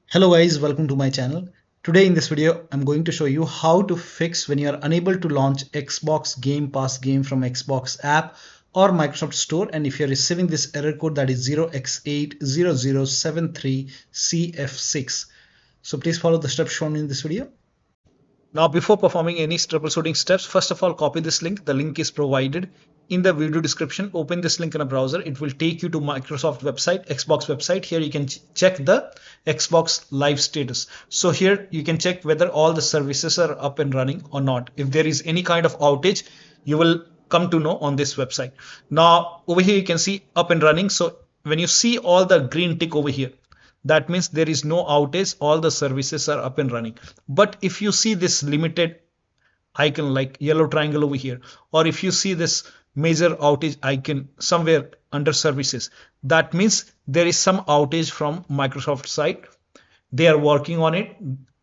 Hello guys, welcome to my channel. Today in this video, I'm going to show you how to fix when you are unable to launch Xbox Game Pass game from Xbox app or Microsoft Store, and if you're receiving this error code that is 0x80073cf6. So please follow the steps shown in this video. Now, before performing any troubleshooting steps, first of all, copy this link. The link is provided in the video description. Open this link in a browser. It will take you to Microsoft website, Xbox website. Here you can check the Xbox live status. So here you can check whether all the services are up and running or not. If there is any kind of outage, you will come to know on this website. Now, over here you can see up and running. So when you see all the green tick over here, that means there is no outage, all the services are up and running. But if you see this limited icon like yellow triangle over here, or if you see this major outage icon somewhere under services, that means there is some outage from Microsoft side. They are working on it,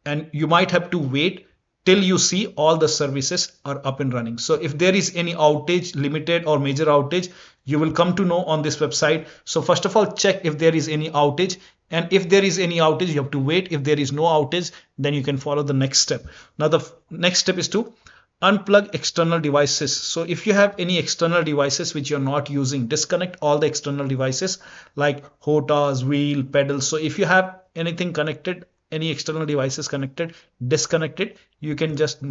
and you might have to wait till you see all the services are up and running. So if there is any outage, limited or major outage, you will come to know on this website. So first of all, check if there is any outage, and if there is any outage, you have to wait. If there is no outage, then you can follow the next step. Now the next step is to unplug external devices. So if you have any external devices which you're not using, disconnect all the external devices like HOTAS, wheel, pedals. So if you have anything connected, any external devices connected, disconnect it. You can just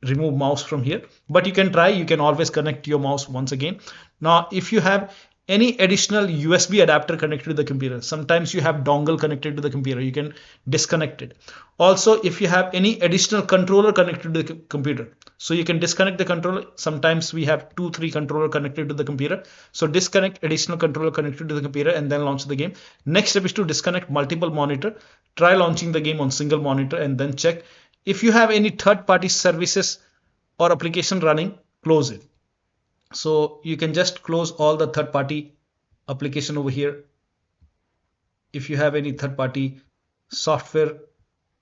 remove mouse from here, but you can try. You can always connect your mouse once again. Now if you have any additional USB adapter connected to the computer, sometimes you have dongle connected to the computer, you can disconnect it. Also, if you have any additional controller connected to the computer, so you can disconnect the controller. Sometimes we have 2-3 controller connected to the computer, so disconnect additional controller connected to the computer and then launch the game. Next step is to disconnect multiple monitor. Try launching the game on single monitor and then check. If you have any third-party services or application running, close it. So you can just close all the third-party application over here. If you have any third-party software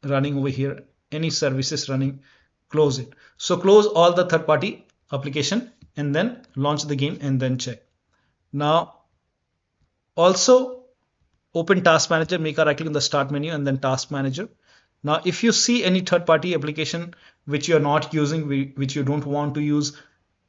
running over here, any services running, close it. So close all the third-party application and then launch the game and then check. Now also open Task Manager, make a right click on the Start menu and then Task Manager. Now if you see any third-party application which you are not using, which you don't want to use,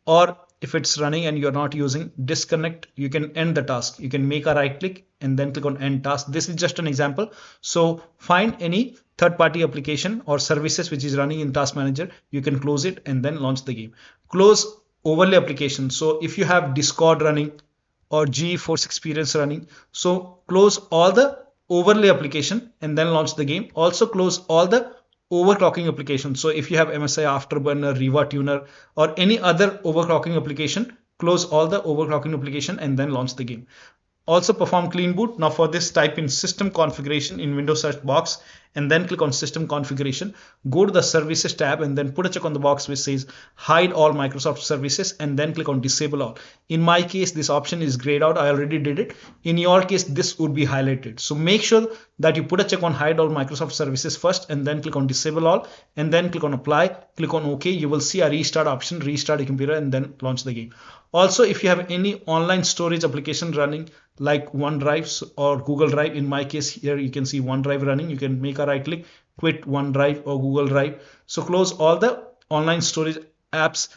or if it's running and you're not using, disconnect. You can end the task. You can make a right click and then click on end task. This is just an example. So find any third-party application or services which is running in Task Manager. You can close it and then launch the game. Close overlay application. So if you have Discord running or GeForce Experience running, so close all the overlay application and then launch the game. Also close all the overclocking application. So if you have MSI Afterburner, Riva Tuner, or any other overclocking application, close all the overclocking application and then launch the game. Also perform clean boot. Now for this, type in system configuration in Windows search box and then click on system configuration. Go to the services tab and then put a check on the box which says hide all Microsoft services and then click on disable all. In my case, this option is grayed out. I already did it. In your case, this would be highlighted. So make sure that you put a check on hide all Microsoft services first and then click on disable all and then click on apply, click on OK. You will see a restart option, restart your computer and then launch the game. Also, if you have any online storage application running like OneDrive or Google Drive, in my case here you can see OneDrive running, you can make a right click, quit OneDrive or Google Drive. So close all the online storage apps,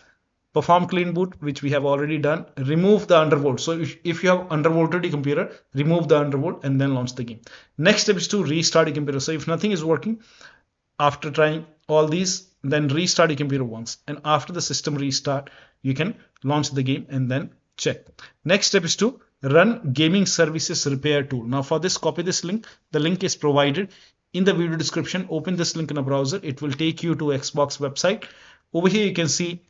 perform clean boot, which we have already done, remove the undervolt. So if you have undervolted your computer, remove the undervolt and then launch the game. Next step is to restart your computer. So if nothing is working after trying all these, then restart your computer once, and after the system restart you can launch the game and then check. Next step is to run gaming services repair tool. Now for this, copy this link. The link is provided in the video description. Open this link in a browser. It will take you to Xbox website. Over here you can see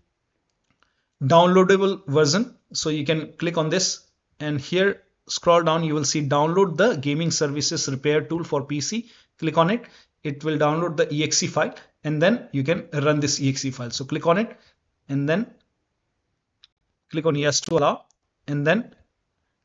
downloadable version. So you can click on this and here scroll down, you will see download the gaming services repair tool for PC. Click on it. It will download the exe file and then you can run this exe file. So click on it and then click on yes to allow and then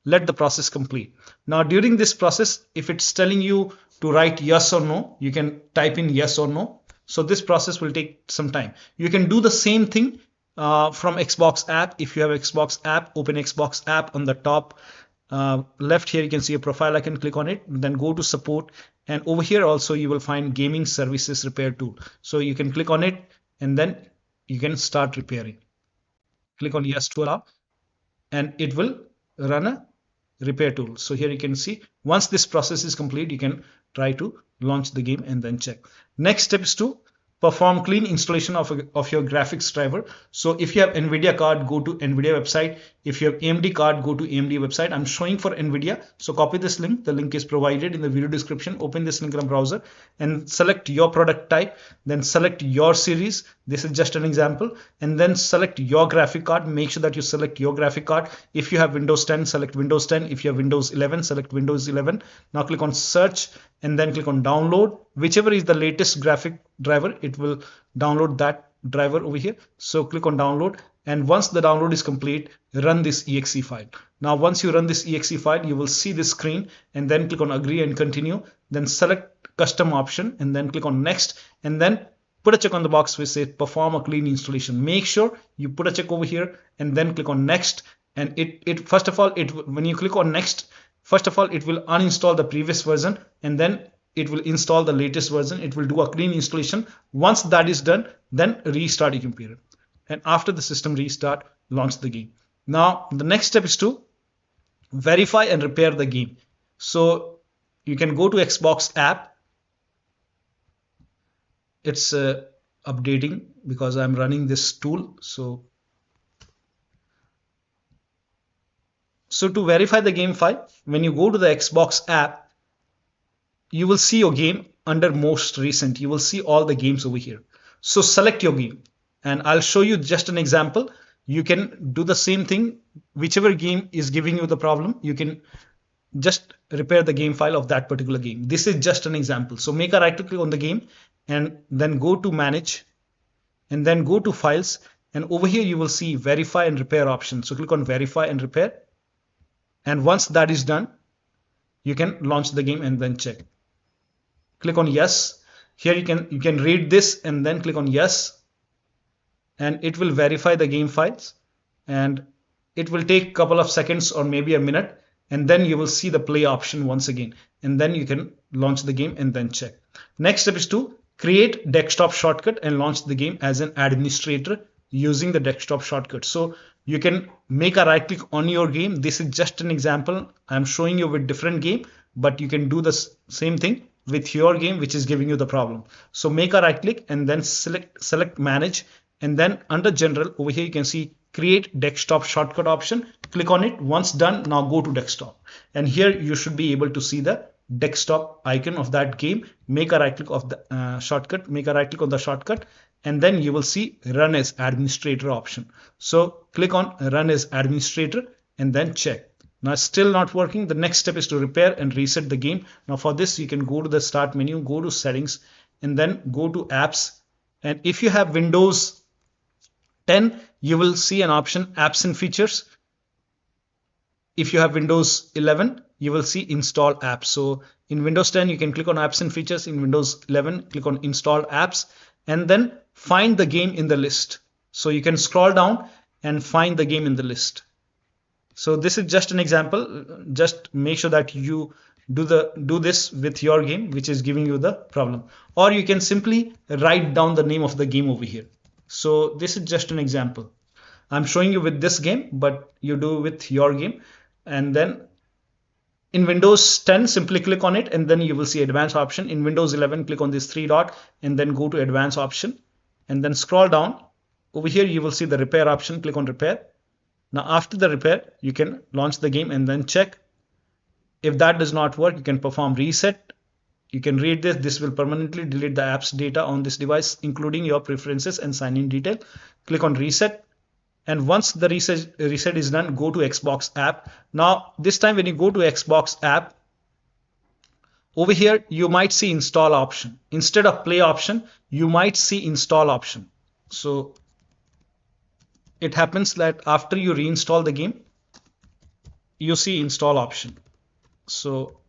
let the process complete. Now during this process, if it's telling you to write yes or no, you can type in yes or no. So this process will take some time. You can do the same thing from Xbox app. If you have Xbox app, open Xbox app. On the top left here you can see a profile icon, click on it, then go to support And over here also you will find gaming services repair tool. So you can click on it and then you can start repairing. Click on yes to allow and it will run a repair tool. So here you can see once this process is complete, you can try to launch the game and then check. Next step is to perform clean installation of your graphics driver. So if you have NVIDIA card, go to NVIDIA website. If you have AMD card, go to AMD website. I'm showing for NVIDIA. So copy this link. The link is provided in the video description. Open this link in a browser and select your product type. Then select your series. This is just an example. And then select your graphic card. Make sure that you select your graphic card. If you have Windows 10, select Windows 10. If you have Windows 11, select Windows 11. Now click on search and then click on download. Whichever is the latest graphic driver, it will download that driver over here. So click on download, and once the download is complete, run this exe file. Now once you run this exe file, you will see this screen, and then click on agree and continue. Then select custom option and then click on next, and then put a check on the box which says perform a clean installation. Make sure you put a check over here and then click on next. And it first of all, when you click on next, first of all it will uninstall the previous version and then it will install the latest version. It will do a clean installation. Once that is done, then restart your computer. And after the system restart, launch the game. Now, the next step is to verify and repair the game. So you can go to Xbox app. It's updating because I'm running this tool. So to verify the game file, when you go to the Xbox app, you will see your game under most recent. You will see all the games over here. So select your game and I'll show you just an example. You can do the same thing. Whichever game is giving you the problem, you can just repair the game file of that particular game. This is just an example. So make a right click on the game and then go to manage and then go to files, and over here you will see verify and repair option. So click on verify and repair, and once that is done, you can launch the game and then check. Click on yes. Here you can read this and then click on yes, and it will verify the game files, and it will take a couple of seconds or maybe a minute, and then you will see the play option once again, and then you can launch the game and then check. Next step is to create desktop shortcut and launch the game as an administrator using the desktop shortcut. So you can make a right click on your game. This is just an example. I'm showing you with different game, but you can do the same thing with your game which is giving you the problem. So make a right click and then select manage, and then under general over here you can see create desktop shortcut option. Click on it. Once done, now go to desktop, and here you should be able to see the desktop icon of that game. Make a right click of the shortcut, make a right click on the shortcut, and then you will see run as administrator option. So click on run as administrator and then check. Now it's still not working. The next step is to repair and reset the game. Now for this, you can go to the start menu, go to settings, and then go to apps. And if you have Windows 10, you will see an option apps and features. If you have Windows 11, you will see install apps. So in Windows 10, you can click on apps and features. In Windows 11, click on install apps, and then find the game in the list. So you can scroll down and find the game in the list. So this is just an example. Just make sure that you do this with your game which is giving you the problem, or you can simply write down the name of the game over here. So this is just an example. I'm showing you with this game, but you do with your game. And then in Windows 10, simply click on it and then you will see advanced option. In Windows 11, click on this three dot and then go to advanced option and then scroll down. Over here you will see the repair option. Click on repair. Now after the repair, you can launch the game and then check. If that does not work, you can perform reset. You can read this. This will permanently delete the app's data on this device, including your preferences and sign-in detail. Click on reset. And once the reset is done, go to Xbox app. Now this time when you go to Xbox app, over here you might see install option. Instead of play option, you might see install option. So it happens that after you reinstall the game, you see install option. So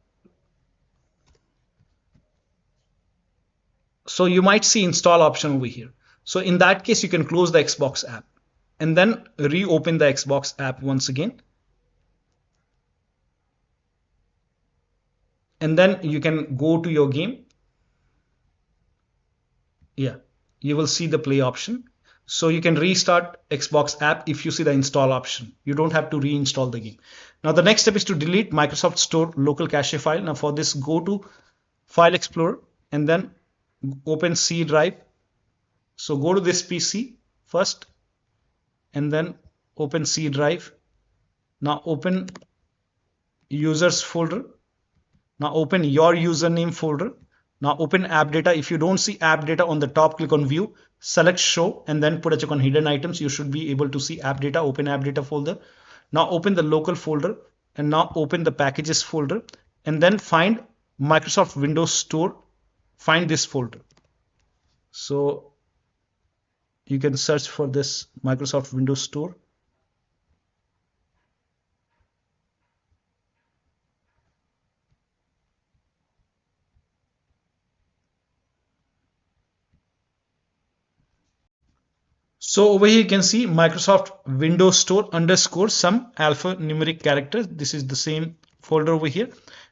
you might see install option over here. So in that case, you can close the Xbox app and then reopen the Xbox app once again. and then you can go to your game. Yeah, you will see the play option. So you can restart Xbox app if you see the install option. You don't have to reinstall the game. Now the next step is to delete Microsoft Store local cache file. Now for this, go to File Explorer and then open C drive. So go to this PC first and then open C drive. Now open users folder. Now open your username folder. Now open AppData. If you don't see AppData on the top, click on View, select Show, and then put a check on Hidden Items. You should be able to see AppData. Open AppData folder. Now open the local folder and now open the Packages folder and then find Microsoft Windows Store. Find this folder. So you can search for this Microsoft Windows Store. So over here you can see Microsoft Windows Store _ some alphanumeric characters. This is the same folder over here.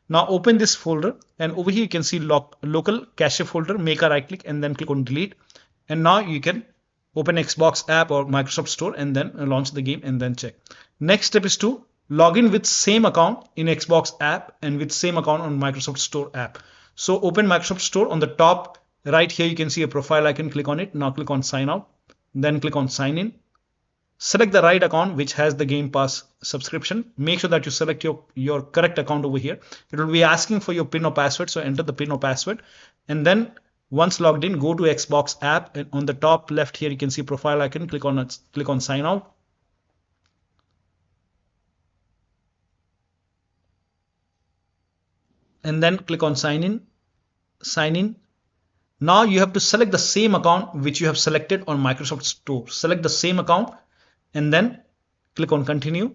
Now open this folder and over here you can see local cache folder. Make a right click and then click on delete. And now you can open Xbox app or Microsoft Store and then launch the game and then check. Next step is to log in with same account in Xbox app and with same account on Microsoft Store app. So open Microsoft Store. On the top right here you can see a profile icon. Click on it. Now click on sign out. Then click on sign in. Select the right account which has the Game Pass subscription. Make sure that you select your correct account over here. It will be asking for your PIN or password. So enter the PIN or password. And then once logged in, go to Xbox app. And on the top left here, you can see profile icon. Click on sign out. And then click on sign in. Sign in. Now you have to select the same account which you have selected on Microsoft Store. Select the same account and then click on continue.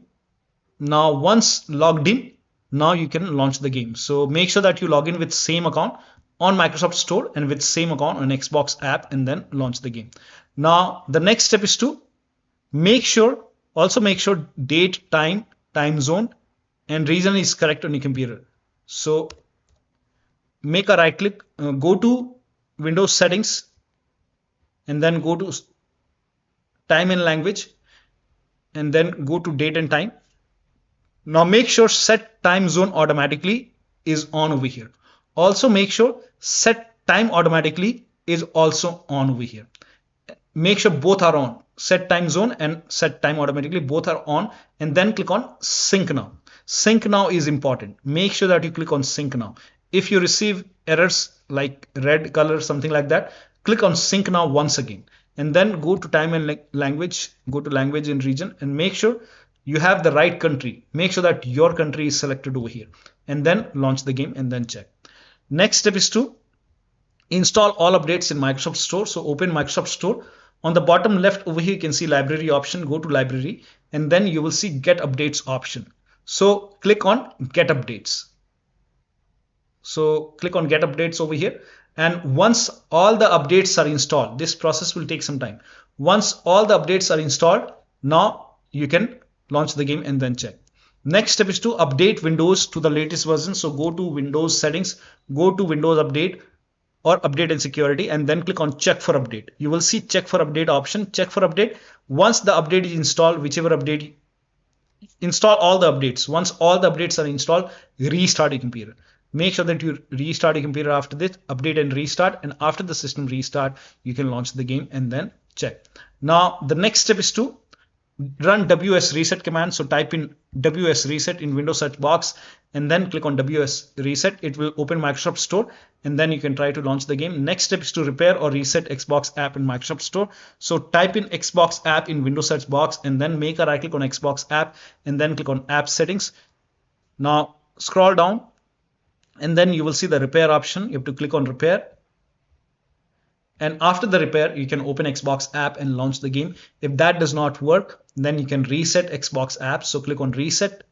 Now once logged in, now you can launch the game. So make sure that you log in with same account on Microsoft Store and with same account on Xbox app and then launch the game. Now the next step is to make sure date, time zone and region is correct on your computer. So make a right click, go to Windows settings and then go to time and language and then go to date and time. Now make sure set time zone automatically is on over here. Also make sure set time automatically is also on over here. Make sure both are on. Set time zone and set time automatically, both are on, and then click on sync now. Sync now is important. Make sure that you click on sync now. If you receive errors like red color, something like that, click on sync now once again and then go to time and language, go to language and region and make sure you have the right country. Make sure that your country is selected over here and then launch the game and then check. Next step is to install all updates in Microsoft Store. So open Microsoft Store. On the bottom left over here, you can see library option. Go to library and then you will see get updates option. So click on get updates. So click on get updates over here. And once all the updates are installed, this process will take some time. Once all the updates are installed, now you can launch the game and then check. Next step is to update Windows to the latest version. So go to Windows settings, go to Windows update or update and security and then click on check for update. You will see check for update option. Check for update. Once the update is installed, whichever update, install all the updates. Once all the updates are installed, restart your computer. Make sure that you restart your computer after this, update and restart, and after the system restart, you can launch the game and then check. Now the next step is to run wsreset command. So type in wsreset in Windows search box and then click on wsreset. It will open Microsoft Store and then you can try to launch the game. Next step is to repair or reset Xbox app in Microsoft Store. So type in Xbox app in Windows search box and then make a right click on Xbox app and then click on app settings. Now scroll down and then you will see the repair option. You have to click on repair. And after the repair, you can open Xbox app and launch the game. If that does not work, then you can reset Xbox app. So click on reset,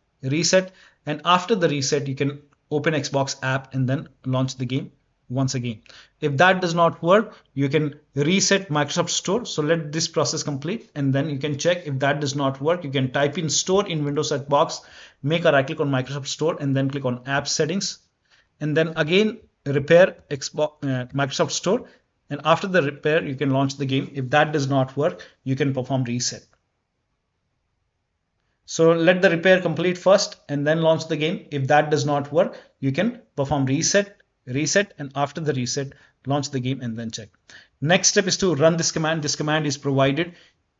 and after the reset, you can open Xbox app and then launch the game once again. If that does not work, you can reset Microsoft Store. So let this process complete and then you can check. If that does not work, you can type in store in Windows search box, make a right click on Microsoft Store and then click on app settings. and then again repair Microsoft Store, and after the repair you can launch the game. If that does not work, you can perform reset. So let the repair complete first and then launch the game. If that does not work, you can perform reset, and after the reset, launch the game and then check. Next step is to run this command. This command is provided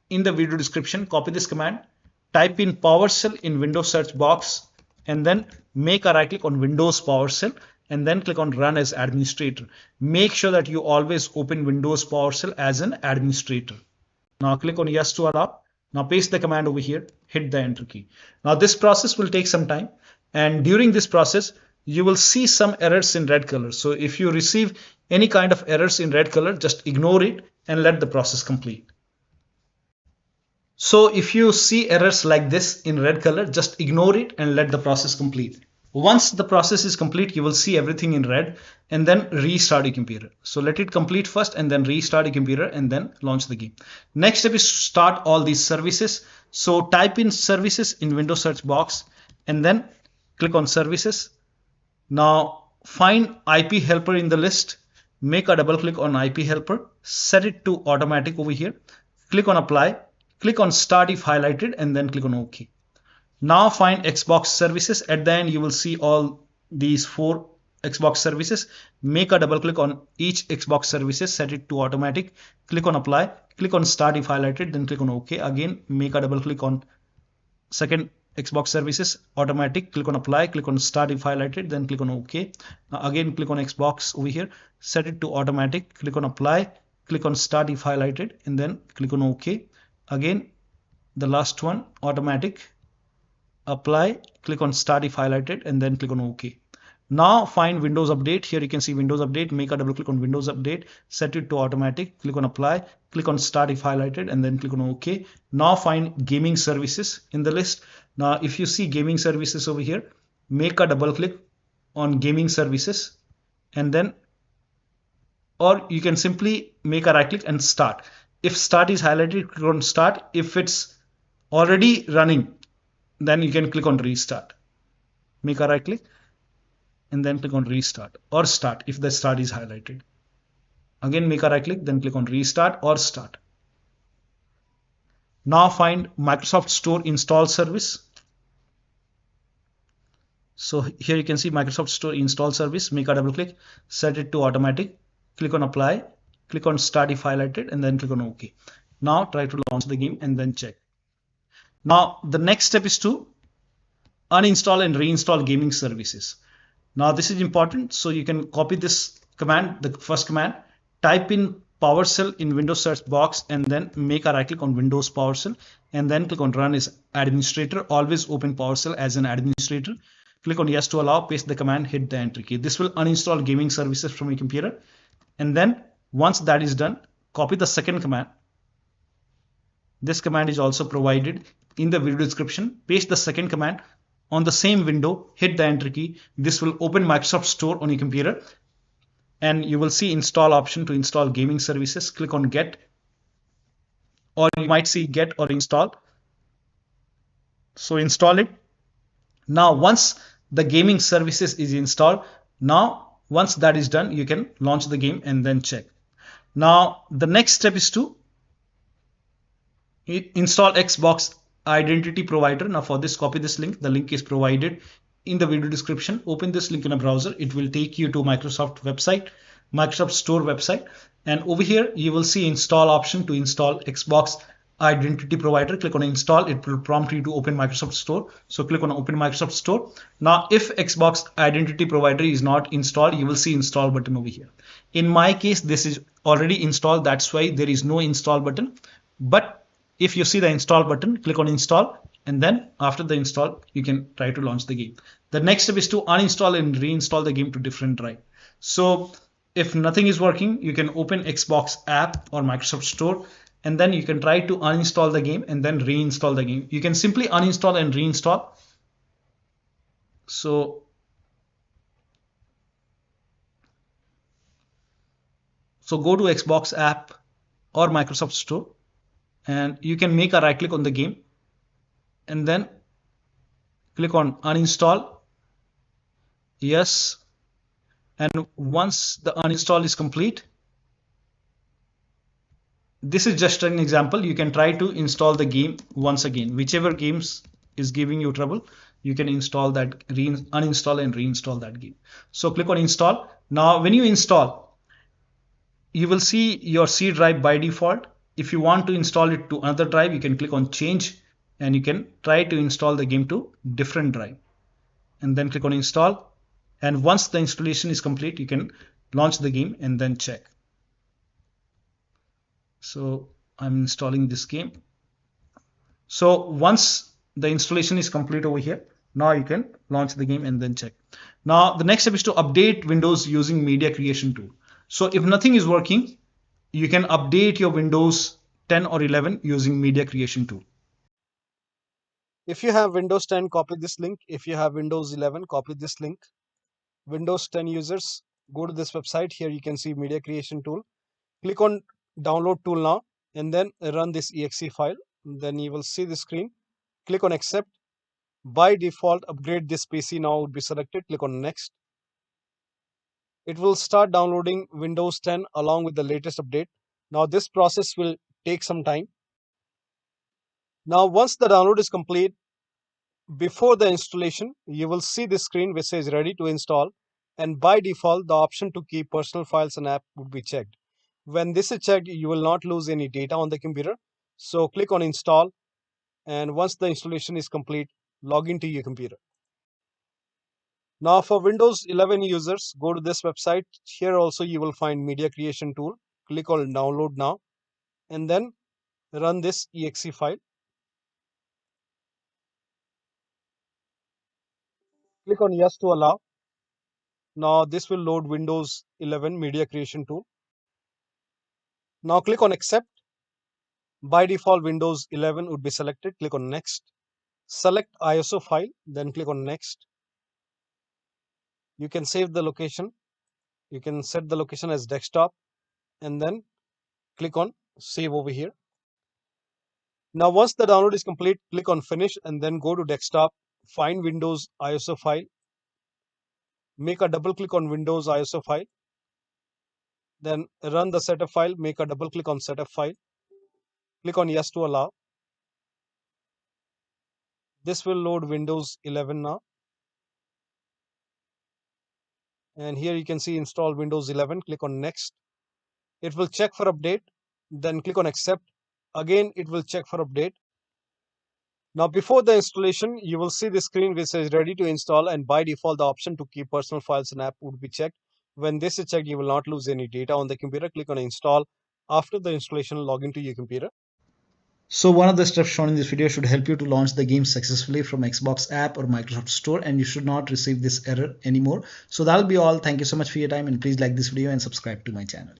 in the video description. Copy this command, type in PowerShell in Windows search box, and then make a right click on Windows PowerShell and then click on Run as Administrator. Make sure that you always open Windows PowerShell as an administrator. Now click on Yes to allow. Now paste the command over here, hit the enter key. Now this process will take some time, and during this process you will see some errors in red color. So if you receive any kind of errors in red color, just ignore it and let the process complete. So if you see errors like this in red color, just ignore it and let the process complete. Once the process is complete, you will see everything in red, and then restart your computer. So let it complete first and then restart your computer and then launch the game. Next step is to start all these services. So type in services in Windows search box and then click on services. Now find IP helper in the list. Make a double click on IP helper, set it to automatic over here. Click on apply, click on start if highlighted, and then click on OK. Now find Xbox services. At the end you will see all these 4 Xbox services. Make a double click on each Xbox services, set it to automatic, click on apply, click on start if highlighted, then click on OK. Again make a double click on second Xbox services, automatic, click on apply, click on start if highlighted, then click on OK. Now again click on Xbox over here, set it to automatic, click on apply, click on start if highlighted, and then click on OK. Again the last one, automatic, apply, click on start if highlighted, and then click on OK. Now find Windows Update. Here you can see Windows Update. Make a double click on Windows Update, set it to automatic, click on apply, click on start if highlighted, and then click on OK. Now find gaming services in the list. Now if you see gaming services over here, make a double click on gaming services, and then, or you can simply make a right click and start. If start is highlighted, click on start. If it's already running, then you can click on restart. Make a right click and then click on restart or start if the start is highlighted. Again make a right click, then click on restart or start. Now find Microsoft Store install service. So here you can see Microsoft Store install service. Make a double click, set it to automatic, click on apply, click on start if highlighted, and then click on OK. Now try to launch the game and then check. Now the next step is to uninstall and reinstall gaming services. Now this is important, so you can copy this command, the first command, type in PowerShell in Windows search box, and then make a right click on Windows PowerShell, and then click on Run as Administrator. Always open PowerShell as an administrator. Click on Yes to allow, paste the command, hit the enter key. This will uninstall gaming services from your computer, and then once that is done, copy the second command. This command is also provided in the video description. Paste the second command on the same window, hit the enter key. This will open Microsoft Store on your computer, and you will see install option to install gaming services. Click on get, or you might see get or install. So install it. Now once the gaming services is installed, now once that is done, you can launch the game and then check. Now the next step is to install Xbox Identity Provider. Now for this, copy this link. The link is provided in the video description. Open this link in a browser. It will take you to Microsoft website, Microsoft Store website, and over here you will see install option to install Xbox Identity Provider. Click on install. It will prompt you to open Microsoft Store. So click on open Microsoft Store. Now if Xbox Identity Provider is not installed, you will see install button over here. In my case, this is already installed. That's why there is no install button. But if you see the install button, click on install, and then after the install, you can try to launch the game. The next step is to uninstall and reinstall the game to different drive. So if nothing is working, you can open Xbox app or Microsoft Store, and then you can try to uninstall the game and then reinstall the game. You can simply uninstall and reinstall. So go to Xbox app or Microsoft Store, and you can make a right click on the game and then click on uninstall, yes, And once the uninstall is complete, this is just an example. You can try to install the game once again. Whichever games is giving you trouble, you can install that, uninstall and reinstall that game. So click on install. Now when you install, you will see your C drive by default. If you want to install it to another drive, you can click on change and you can try to install the game to different drive and then click on install. And once the installation is complete, you can launch the game and then check. So I'm installing this game. So once the installation is complete over here, now you can launch the game and then check. Now the next step is to update Windows using media creation tool. So if nothing is working, you can update your Windows 10 or 11 using media creation tool. If you have Windows 10, copy this link. If you have Windows 11, copy this link. Windows 10 users, go to this website. Here you can see media creation tool. Click on download tool now and then run this exe file. Then you will see the screen. Click on accept. By default, upgrade this PC now would be selected. Click on next. It will start downloading Windows 10 along with the latest update. Now this process will take some time. Now once the download is complete, before the installation, you will see this screen which says ready to install, and by default the option to keep personal files and app would be checked. When this is checked, you will not lose any data on the computer. So click on install, and once the installation is complete, log into your computer. Now for Windows 11 users, go to this website. Here also you will find media creation tool. Click on download now and then run this exe file. Click on yes to allow. Now this will load Windows 11 media creation tool. Now click on accept. By default, Windows 11 would be selected. Click on next. Select ISO file, then click on next. You can save the location. You can set the location as desktop and then click on save over here. Now once the download is complete, click on finish and then go to desktop. Find Windows ISO file. Make a double click on Windows ISO file. Then run the setup file. Make a double click on setup file. Click on yes to allow. This will load Windows 11 now. And here you can see install Windows 11. Click on next. It will check for update. Then click on accept. Again, it will check for update. Now before the installation, you will see the screen which says ready to install, and by default the option to keep personal files and app would be checked. When this is checked, you will not lose any data on the computer. Click on install. After the installation, log into your computer. So one of the steps shown in this video should help you to launch the game successfully from Xbox app or Microsoft Store, and you should not receive this error anymore. So that'll be all. Thank you so much for your time, and please like this video and subscribe to my channel.